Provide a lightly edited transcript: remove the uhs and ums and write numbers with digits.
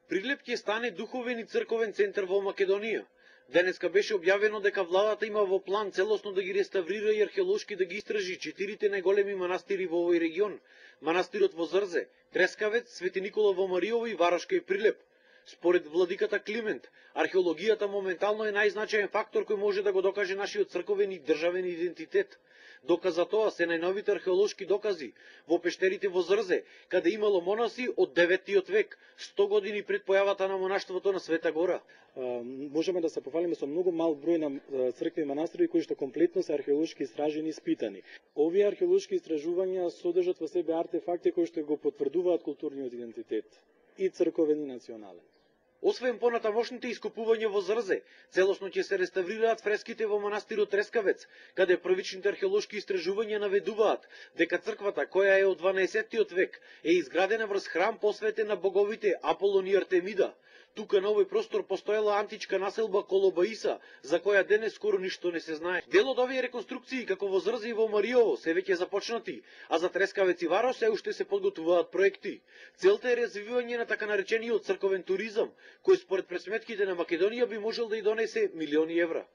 Прилеп ќе стане духовен и црковен центар во Македонија. Денеска беше објавено дека владата има во план целосно да ги реставрира и археолошки да ги истражи 4 најголеми манастири во овој регион: манастирот во Зрзе, Трескавец, Свети Никола во Мариово и Варашка и Прилеп. Според владиката Климент, археологијата моментално е најзначаен фактор кој може да го докаже нашиот црковен и државен идентитет. Доказ за тоа се најновите археолошки докази во пештерите во Зрзе, каде имало монаси од 9 век, 100 години пред појавата на монаштвото на Света Гора. Можеме да се пофалиме со многу мал број на цркви и манастири кои што комплетно се археолошки истражени и испитани. Овие археолошки истражувања содржат во себе артефакти кои што го потврдуваат културниот идентитет и црковен и национален. Освен понатамошните ископувања во Зрзе, целосно ќе се реставрираат фреските во манастирот Трескавец, каде првичните археолошки истражувања наведуваат дека црквата, која е од 12 век, е изградена врз храм посветен на боговите Аполон и Артемида. Тука на овој простор постоела античка населба Колобаиса, за која денес скоро ништо не се знае. Дел од овие реконструкции, како во Зрзе и во Мариово, се веќе започнати, а за Трескавец и Варош се уште се подготвуваат проекти. Целта е развивање на така наречениот црковен туризам, кој според пресметките на Македонија би можел да и донесе милиони евра.